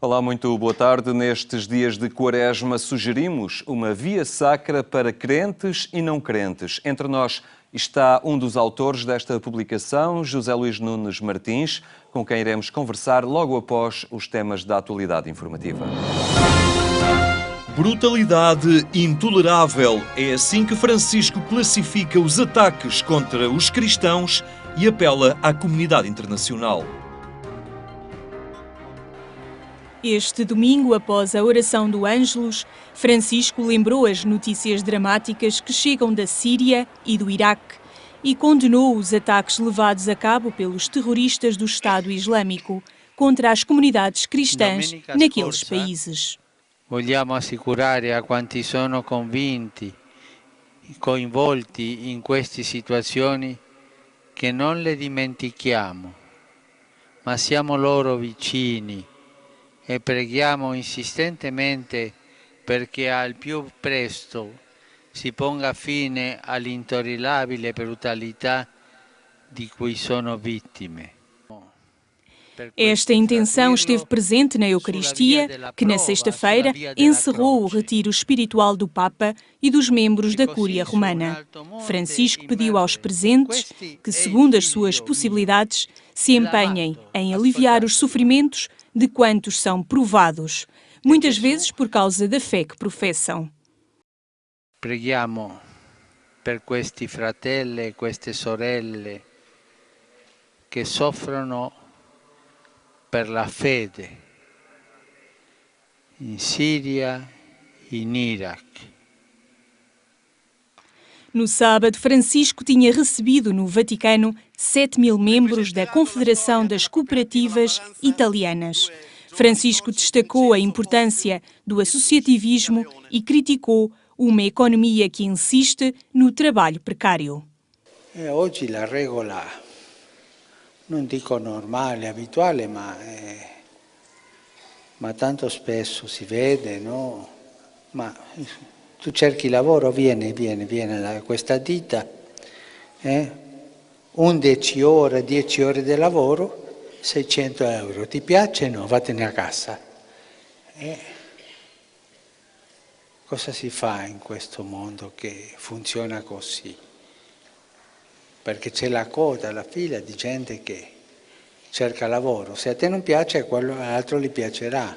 Olá, muito boa tarde. Nestes dias de Quaresma sugerimos uma via sacra para crentes e não crentes. Entre nós está um dos autores desta publicação, José Luís Nunes Martins, com quem iremos conversar logo após os temas da atualidade informativa. Brutalidade intolerável. É assim que Francisco classifica os ataques contra os cristãos e apela à comunidade internacional. Este domingo, após a oração do Ângelus, Francisco lembrou as notícias dramáticas que chegam da Síria e do Iraque e condenou os ataques levados a cabo pelos terroristas do Estado Islâmico contra as comunidades cristãs naqueles países. Vogliamo assicurare a quanti sono convinti, coinvolti in queste situazioni, che non le dimentichiamo, ma siamo loro vicini e preghiamo insistentemente perché al più presto si ponga fine all'intollerabile brutalità di cui sono vittime. Esta intenção esteve presente na Eucaristia, que na sexta-feira encerrou o retiro espiritual do Papa e dos membros da Cúria Romana. Francisco pediu aos presentes que, segundo as suas possibilidades, se empenhem em aliviar os sofrimentos de quantos são provados, muitas vezes por causa da fé que professam. Preghiamo per questi fratelli e queste sorelle che soffrono per la fede in Síria e in Iraque. No sábado, Francisco tinha recebido no Vaticano 7.000 membros da Confederação das Cooperativas Italianas. Francisco destacou a importância do associativismo e criticou uma economia que insiste no trabalho precário. Oggi la regola, non dico normale, abituale, ma tanto spesso si vede, no? Ma tu cerchi lavoro, vieni da questa ditta, 11 ore, 10 ore di lavoro, 600 euro. Ti piace? No, vattene a casa. Cosa si fa in questo mondo che funziona così? Perché c'è la coda, la fila di gente che cerca lavoro. Se a te non piace, a quello altro gli piacerà.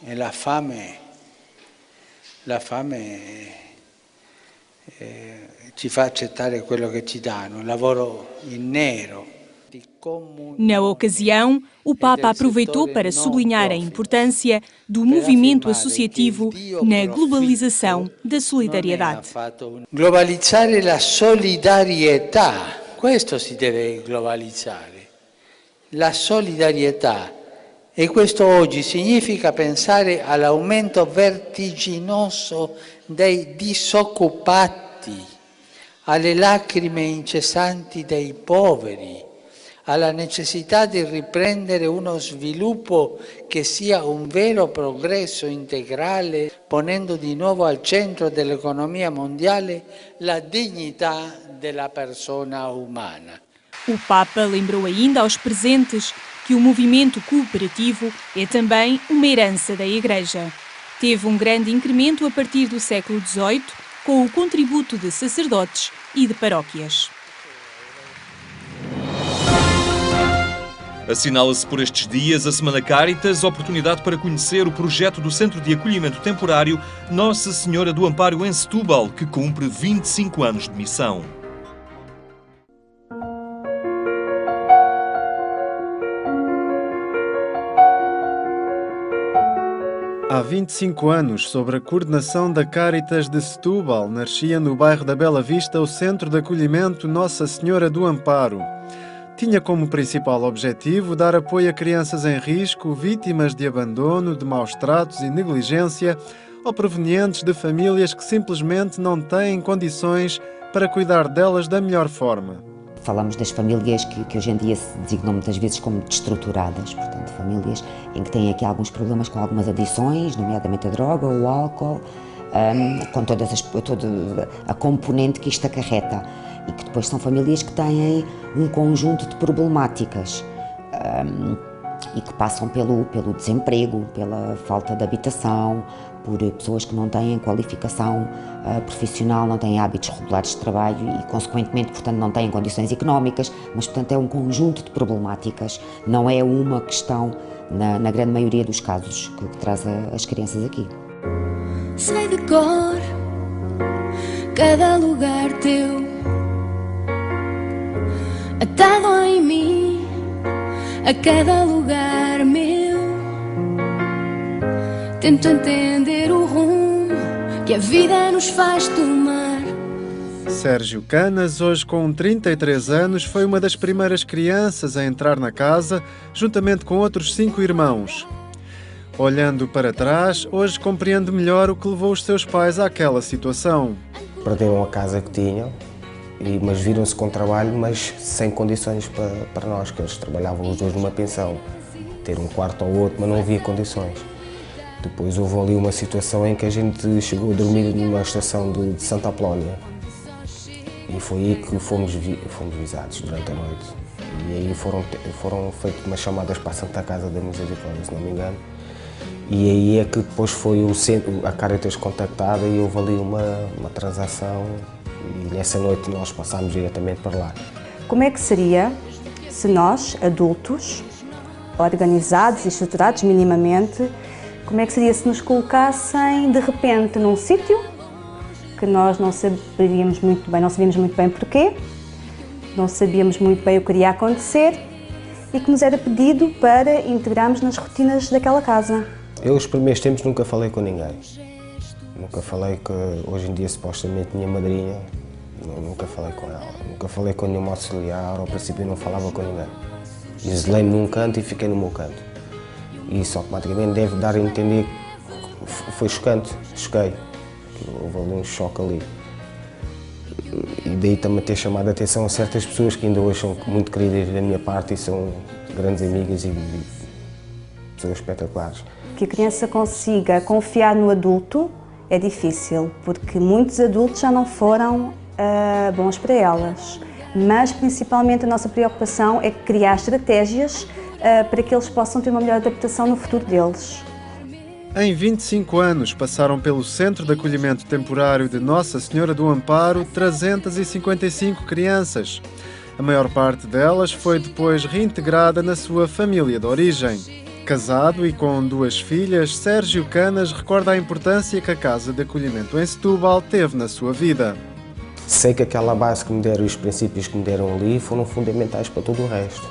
E la fame ci fa accettare quello che ci danno, il lavoro in nero. Na ocasião, o Papa aproveitou para sublinhar a importância do movimento associativo na globalização da solidariedade. Globalizzare la solidarietà, questo si deve globalizzare, la solidarietà. E questo oggi significa pensare all'aumento vertiginoso dei disoccupati, alle lacrime incessanti dei poveri, alla necessità di riprendere uno sviluppo che sia un vero progresso integrale, ponendo di nuovo al centro dell'economia mondiale la dignità della persona umana. O Papa lembrou ainda aos presentes que o movimento cooperativo é também uma herança da Igreja. Teve um grande incremento a partir do século XVIII, com o contributo de sacerdotes e de paróquias. Assinala-se por estes dias a Semana Caritas, oportunidade para conhecer o projeto do Centro de Acolhimento Temporário Nossa Senhora do Amparo em Setúbal, que cumpre 25 anos de missão. Há 25 anos, sob a coordenação da Caritas de Setúbal, nascia no bairro da Bela Vista o Centro de Acolhimento Nossa Senhora do Amparo. Tinha como principal objetivo dar apoio a crianças em risco, vítimas de abandono, de maus tratos e negligência, ou provenientes de famílias que simplesmente não têm condições para cuidar delas da melhor forma. Falamos das famílias que hoje em dia se designam muitas vezes como destruturadas, portanto, famílias em que têm aqui alguns problemas com algumas adições, nomeadamente a droga ou o álcool, com toda a componente que isto acarreta. E que depois são famílias que têm um conjunto de problemáticas. e que passam pelo desemprego, pela falta de habitação, por pessoas que não têm qualificação profissional, não têm hábitos regulares de trabalho e, consequentemente, portanto, não têm condições económicas, mas, portanto, é um conjunto de problemáticas, não é uma questão, na grande maioria dos casos, que traz as crianças aqui. Sei de cor cada lugar teu, atado em mim, a cada lugar meu. Tento entender o rumo que a vida nos faz tomar. Sérgio Canas, hoje com 33 anos, foi uma das primeiras crianças a entrar na casa, juntamente com outros 5 irmãos. Olhando para trás, hoje compreende melhor o que levou os seus pais àquela situação. Perderam a casa que tinham, mas viram-se com trabalho, mas sem condições para nós, que eles trabalhavam os dois numa pensão. Ter um quarto ou outro, mas não havia condições. Depois houve ali uma situação em que a gente chegou a dormir numa estação de Santa Apolónia. E foi aí que fomos visados durante a noite. E aí foram feitas umas chamadas para a Santa Casa da Misericórdia, se não me engano. E aí é que depois foi a Caritas contactada e houve ali uma transação. E nessa noite nós passámos diretamente para lá. Como é que seria se nós, adultos, organizados e estruturados minimamente, como é que seria se nos colocassem de repente num sítio que nós não sabíamos muito bem porquê, não sabíamos muito bem o que iria acontecer e que nos era pedido para integrarmos nas rotinas daquela casa? Eu, os primeiros tempos, nunca falei com ninguém. Nunca falei que hoje em dia, supostamente, minha madrinha, nunca falei com ela. Nunca falei com nenhum auxiliar, ao princípio não falava com ninguém. Isolei-me num canto e fiquei no meu canto. E isso automaticamente deve dar a entender que foi chocante, choquei. Houve ali um choque ali. E daí também ter chamado a atenção a certas pessoas que ainda hoje são muito queridas da minha parte e são grandes amigas e pessoas espetaculares. Que a criança consiga confiar no adulto é difícil, porque muitos adultos já não foram bons para elas. Mas, principalmente, a nossa preocupação é criar estratégias para que eles possam ter uma melhor adaptação no futuro deles. Em 25 anos passaram pelo Centro de Acolhimento Temporário de Nossa Senhora do Amparo 355 crianças. A maior parte delas foi depois reintegrada na sua família de origem. Casado e com 2 filhas, Sérgio Canas recorda a importância que a Casa de Acolhimento em Setúbal teve na sua vida. Sei que aquela base que me deram e os princípios que me deram ali foram fundamentais para todo o resto.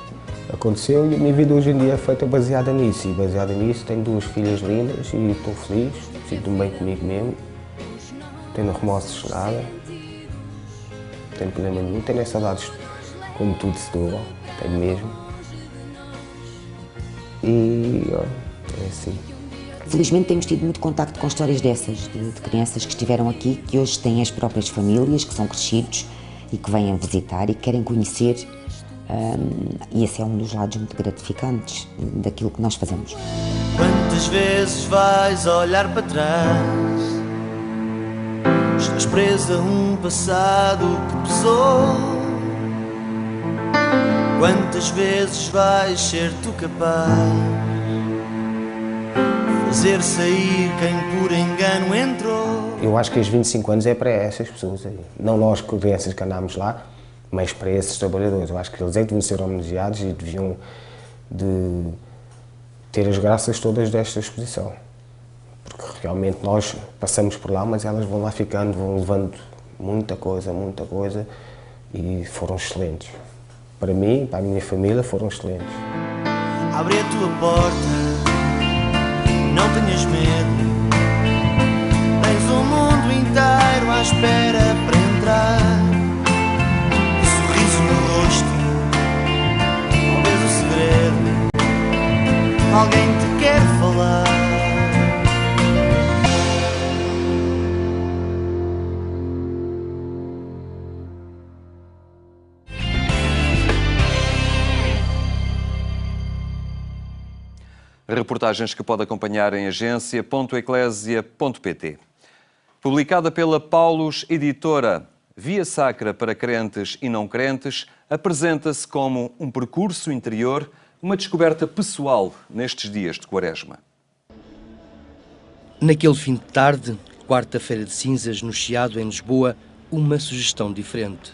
Aconteceu e a minha vida hoje em dia é feita baseada nisso. E baseada nisso tenho 2 filhas lindas e estou feliz, sinto-me bem comigo mesmo. Tenho remorsos de nada, não tenho problema nenhum, tenho saudades como tudo de Setúbal, tenho mesmo. E é assim. Felizmente temos tido muito contacto com histórias dessas, de crianças que estiveram aqui, que hoje têm as próprias famílias, que são crescidos e que vêm visitar e que querem conhecer. E esse é um dos lados muito gratificantes daquilo que nós fazemos. Quantas vezes vais olhar para trás? Estás presa a um passado que pesou. Quantas vezes vais ser tu capaz de fazer sair quem por engano entrou? Eu acho que os 25 anos é para essas pessoas aí. Não nós, crianças que andámos lá, mas para esses trabalhadores. Eu acho que eles deviam ser homenageados e deviam ter as graças todas desta exposição. Porque realmente nós passamos por lá, mas elas vão lá ficando, vão levando muita coisa e foram excelentes. Para mim, para a minha família, foram excelentes. Abre a tua porta, não tenhas medo. Tens o mundo inteiro à espera para entrar. Alguém te quer falar. Reportagens que pode acompanhar em agência.eclésia.pt. Publicada pela Paulus Editora, Via Sacra para crentes e não crentes, apresenta-se como um percurso interior Uma descoberta pessoal nestes dias de Quaresma. Naquele fim de tarde, quarta-feira de cinzas, no Chiado, em Lisboa, uma sugestão diferente.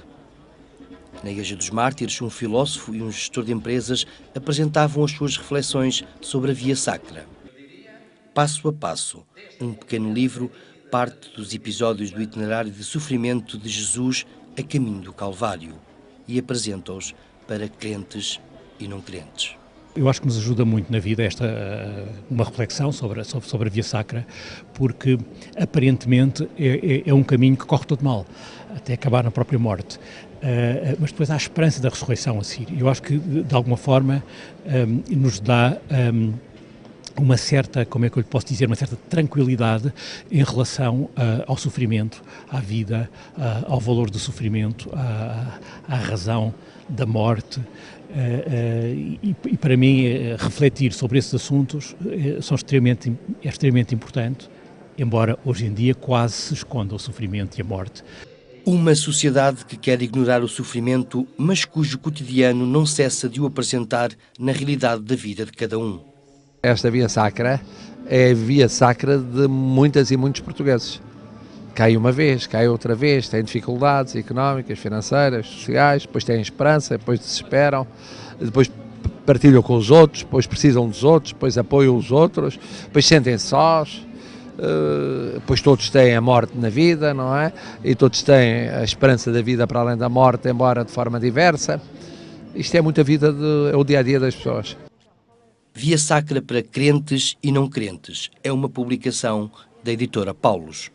Na Igreja dos Mártires, um filósofo e um gestor de empresas apresentavam as suas reflexões sobre a Via Sacra. Passo a passo, um pequeno livro parte dos episódios do itinerário de sofrimento de Jesus a caminho do Calvário e apresenta-os para crentes e não crentes. Eu acho que nos ajuda muito na vida uma reflexão sobre a Via Sacra, porque aparentemente é um caminho que corre todo mal, até acabar na própria morte. Mas depois há a esperança da ressurreição a seguir. Eu acho que, de alguma forma, nos dá uma certa, como é que eu lhe posso dizer, uma certa tranquilidade em relação ao sofrimento, à vida, ao valor do sofrimento, à razão da morte. E para mim, refletir sobre esses assuntos é extremamente importante, embora hoje em dia quase se esconda o sofrimento e a morte. Uma sociedade que quer ignorar o sofrimento, mas cujo cotidiano não cessa de o apresentar na realidade da vida de cada um. Esta Via Sacra é a Via Sacra de muitas e muitos portugueses. Cai uma vez, cai outra vez, têm dificuldades económicas, financeiras, sociais, depois têm esperança, depois desesperam, depois partilham com os outros, depois precisam dos outros, depois apoiam os outros, depois sentem-se sós, depois todos têm a morte na vida, não é? E todos têm a esperança da vida para além da morte, embora de forma diversa. Isto é muita vida, é o dia-a-dia das pessoas. Via Sacra para crentes e não crentes é uma publicação da editora Paulos.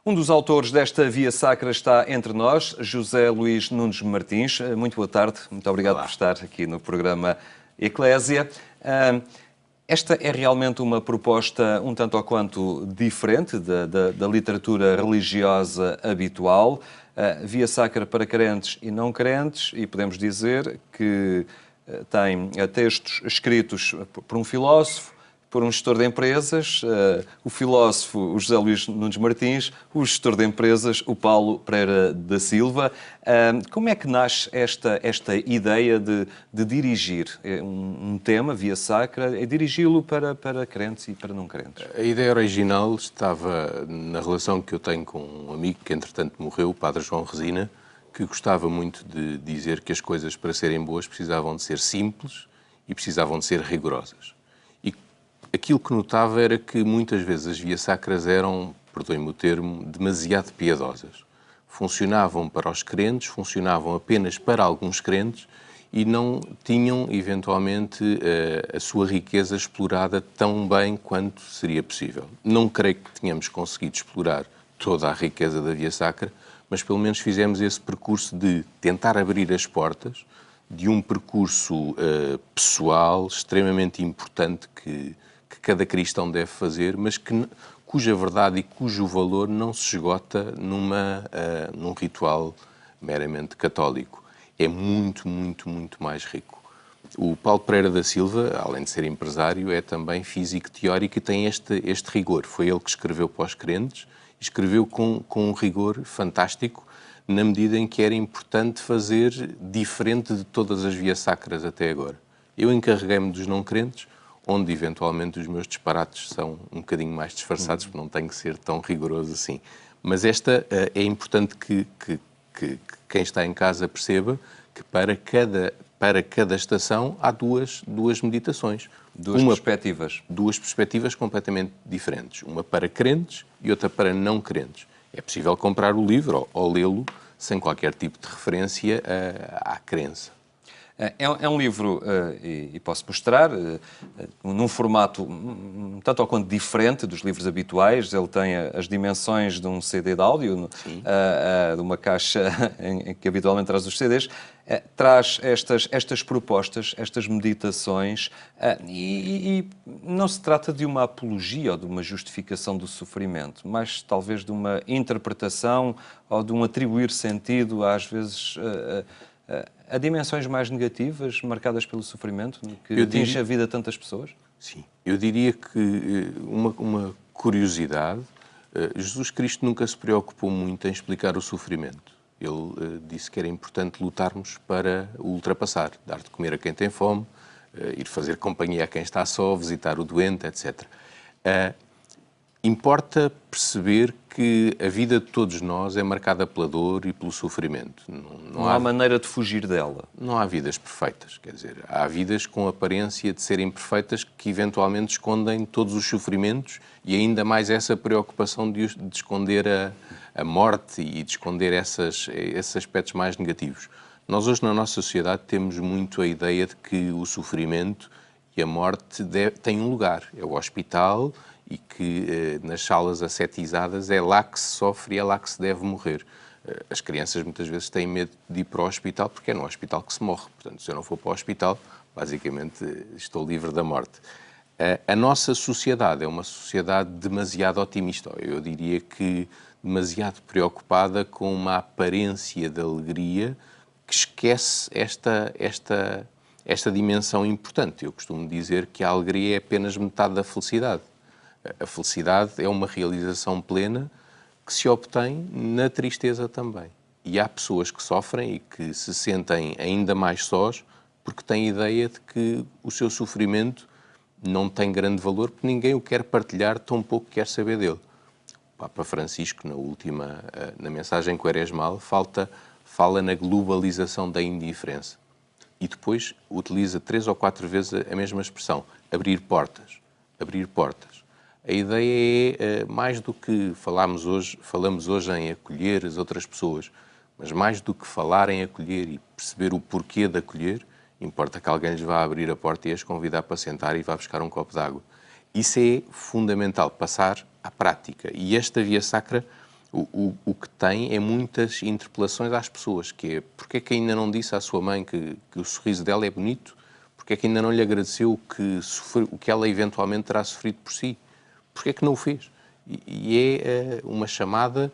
Um dos autores desta Via Sacra está entre nós, José Luís Nunes Martins. Muito boa tarde, muito obrigado por estar aqui no programa Eclésia. Esta é realmente uma proposta um tanto ou quanto diferente da literatura religiosa habitual. Via Sacra para crentes e não crentes, e podemos dizer que tem textos escritos por um filósofo, por um gestor de empresas, o filósofo o José Luís Nunes Martins, o gestor de empresas o Paulo Pereira da Silva. Como é que nasce esta ideia de dirigir um tema, Via Sacra, e dirigi-lo para crentes e para não crentes? A ideia original estava na relação que eu tenho com um amigo que entretanto morreu, o Padre João Resina, que gostava muito de dizer que as coisas para serem boas precisavam de ser simples e precisavam de ser rigorosas. Aquilo que notava era que muitas vezes as vias sacras eram, perdoem-me o termo, demasiado piedosas. Funcionavam para os crentes, funcionavam apenas para alguns crentes e não tinham, eventualmente, a sua riqueza explorada tão bem quanto seria possível. Não creio que tenhamos conseguido explorar toda a riqueza da Via Sacra, mas pelo menos fizemos esse percurso de tentar abrir as portas de um percurso pessoal extremamente importante que cada cristão deve fazer, mas cuja verdade e cujo valor não se esgota num ritual meramente católico. É muito, muito, muito mais rico. O Paulo Pereira da Silva, além de ser empresário, é também físico teórico e tem este rigor. Foi ele que escreveu para os crentes, escreveu com um rigor fantástico, na medida em que era importante fazer diferente de todas as vias sacras até agora. Eu encarreguei-me dos não crentes, onde eventualmente os meus disparates são um bocadinho mais disfarçados, porque não tenho que ser tão rigoroso assim. Mas esta é importante que quem está em casa perceba que para cada estação há duas meditações. Duas perspectivas completamente diferentes. Uma para crentes e outra para não crentes. É possível comprar o livro ou lê-lo sem qualquer tipo de referência à crença. É um livro, e posso mostrar, num formato tanto ou quanto diferente dos livros habituais. Ele tem as dimensões de um CD de áudio, de uma caixa em que habitualmente traz os CDs. Traz estas propostas, estas meditações, e não se trata de uma apologia ou de uma justificação do sofrimento, mas talvez de uma interpretação ou de um atribuir sentido, às vezes, a dimensões mais negativas, marcadas pelo sofrimento, que atinge a vida de tantas pessoas? Sim. Eu diria que uma curiosidade, Jesus Cristo nunca se preocupou muito em explicar o sofrimento. Ele disse que era importante lutarmos para o ultrapassar, dar de comer a quem tem fome, ir fazer companhia a quem está só, visitar o doente, etc. Importa perceber que a vida de todos nós é marcada pela dor e pelo sofrimento. Não há maneira de fugir dela. Não há vidas perfeitas, quer dizer, há vidas com aparência de serem perfeitas que eventualmente escondem todos os sofrimentos e ainda mais essa preocupação de esconder a morte e de esconder esses aspectos mais negativos. Nós hoje na nossa sociedade temos muito a ideia de que o sofrimento e a morte têm um lugar, é o hospital, e que nas salas ascetizadas é lá que se sofre e é lá que se deve morrer. As crianças muitas vezes têm medo de ir para o hospital porque é no hospital que se morre. Portanto, se eu não for para o hospital, basicamente estou livre da morte. A nossa sociedade é uma sociedade demasiado otimista. Eu diria que demasiado preocupada com uma aparência de alegria que esquece esta dimensão importante. Eu costumo dizer que a alegria é apenas metade da felicidade. A felicidade é uma realização plena que se obtém na tristeza também. E há pessoas que sofrem e que se sentem ainda mais sós porque têm a ideia de que o seu sofrimento não tem grande valor porque ninguém o quer partilhar, tão pouco quer saber dele. O Papa Francisco, na mensagem quaresmal, fala na globalização da indiferença. E depois utiliza 3 ou 4 vezes a mesma expressão, abrir portas, abrir portas. A ideia é, mais do que falamos hoje em acolher as outras pessoas, mas mais do que falar em acolher e perceber o porquê de acolher, importa que alguém lhes vá abrir a porta e as convidar para sentar e vá buscar um copo de água. Isso é fundamental, passar à prática. E esta Via Sacra, o que tem é muitas interpelações às pessoas, que é, porque é que ainda não disse à sua mãe que o sorriso dela é bonito? Porque é que ainda não lhe agradeceu o que ela eventualmente terá sofrido por si? Porque é que não o fez? E é uma chamada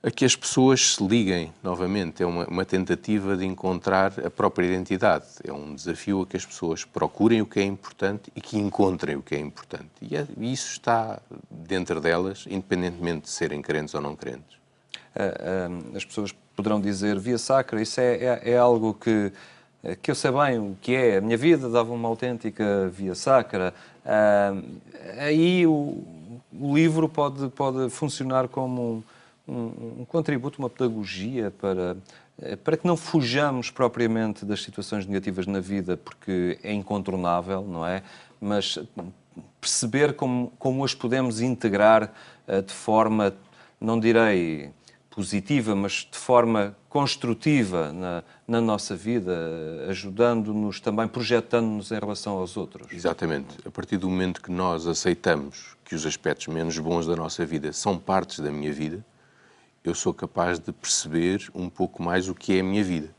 a que as pessoas se liguem novamente. É uma tentativa de encontrar a própria identidade. É um desafio a que as pessoas procurem o que é importante e que encontrem o que é importante. E isso está dentro delas, independentemente de serem crentes ou não crentes. As pessoas poderão dizer, Via Sacra, isso é algo que eu sei bem o que é. A minha vida dava uma autêntica Via Sacra. Aí o livro pode funcionar como um contributo, uma pedagogia para que não fujamos propriamente das situações negativas na vida, porque é incontornável, não é? Mas perceber como as podemos integrar de forma, não direi positiva, mas de forma construtiva na nossa vida, ajudando-nos também, projetando-nos em relação aos outros. Exatamente. A partir do momento que nós aceitamos que os aspectos menos bons da nossa vida são partes da minha vida, eu sou capaz de perceber um pouco mais o que é a minha vida.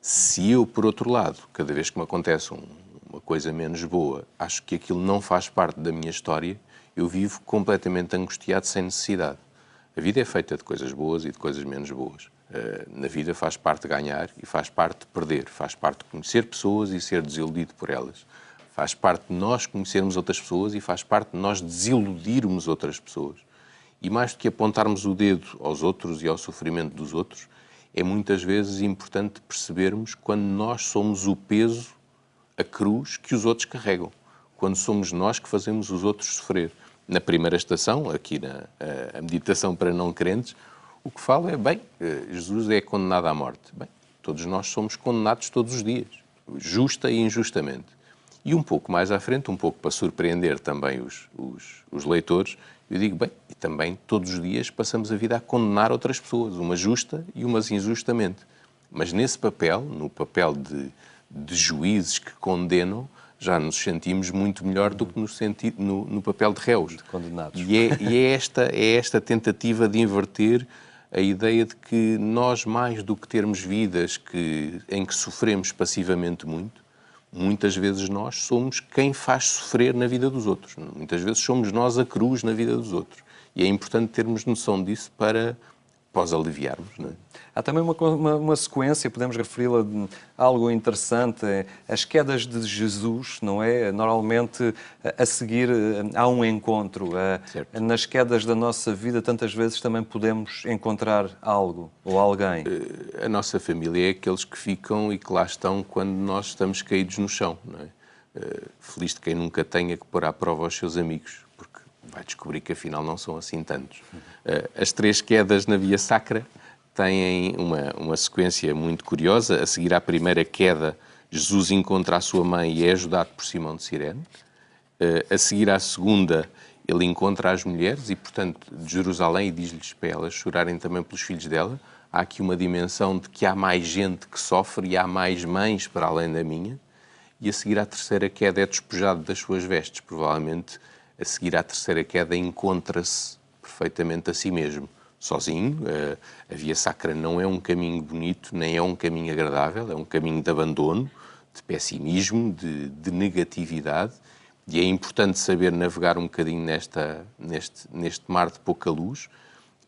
Se eu, por outro lado, cada vez que me acontece uma coisa menos boa, acho que aquilo não faz parte da minha história, eu vivo completamente angustiado sem necessidade. A vida é feita de coisas boas e de coisas menos boas. Na vida faz parte de ganhar e faz parte de perder. Faz parte de conhecer pessoas e ser desiludido por elas. Faz parte de nós conhecermos outras pessoas e faz parte de nós desiludirmos outras pessoas. E mais do que apontarmos o dedo aos outros e ao sofrimento dos outros, é muitas vezes importante percebermos quando nós somos o peso, a cruz que os outros carregam. Quando somos nós que fazemos os outros sofrer. Na primeira estação, aqui na meditação para não crentes, o que fala é, bem, Jesus é condenado à morte. Bem, todos nós somos condenados todos os dias, justa e injustamente. E um pouco mais à frente, um pouco para surpreender também os leitores, eu digo, bem, e também todos os dias passamos a vida a condenar outras pessoas, umas justa e umas injustamente. Mas nesse papel, no papel de juízes que condenam, já nos sentimos muito melhor do que no papel de réus. De condenados. E é esta tentativa de inverter a ideia de que nós, mais do que termos vidas em que sofremos passivamente muito, muitas vezes nós somos quem faz sofrer na vida dos outros. Muitas vezes somos nós a cruz na vida dos outros. E é importante termos noção disso para após aliviarmos, não é? Há também uma sequência, podemos referi-la a algo interessante, as quedas de Jesus, não é? Normalmente, a seguir, há um encontro. Nas quedas da nossa vida, tantas vezes também podemos encontrar algo ou alguém. A nossa família é aqueles que ficam e que lá estão quando nós estamos caídos no chão, não é? Feliz de quem nunca tenha que pôr à prova os seus amigos, porque vai descobrir que afinal não são assim tantos. As 3 quedas na Via Sacra têm uma sequência muito curiosa. A seguir à primeira queda, Jesus encontra a sua mãe e é ajudado por Simão de Cirene. A seguir à segunda, ele encontra as mulheres e, portanto, de Jerusalém, e diz-lhes para elas chorarem também pelos filhos dela. Há aqui uma dimensão de que há mais gente que sofre e há mais mães para além da minha. E a seguir à terceira queda é despojado das suas vestes. Provavelmente, a seguir à terceira queda, encontra-se perfeitamente a si mesmo. Sozinho, a Via Sacra não é um caminho bonito, nem é um caminho agradável, é um caminho de abandono, de pessimismo, de negatividade, e é importante saber navegar um bocadinho neste mar de pouca luz,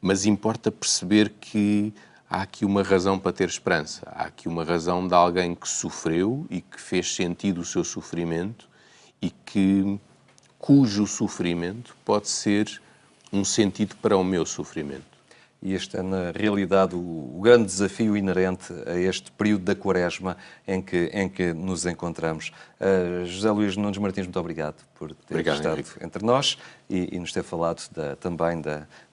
mas importa perceber que há aqui uma razão para ter esperança, há aqui uma razão de alguém que sofreu e que fez sentido o seu sofrimento e cujo sofrimento pode ser um sentido para o meu sofrimento. E este é, na realidade, o grande desafio inerente a este período da Quaresma em que nos encontramos. José Luís Nunes Martins, muito obrigado por ter estado entre nós e nos ter falado também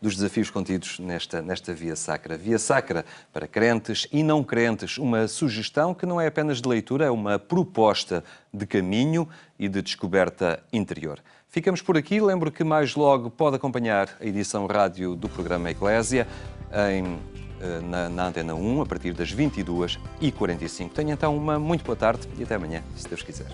dos desafios contidos nesta Via Sacra. Via Sacra para crentes e não crentes, uma sugestão que não é apenas de leitura, é uma proposta de caminho e de descoberta interior. Ficamos por aqui. Lembro que mais logo pode acompanhar a edição rádio do programa Eclésia na Antena 1, a partir das 22h45. Tenha então uma muito boa tarde e até amanhã, se Deus quiser.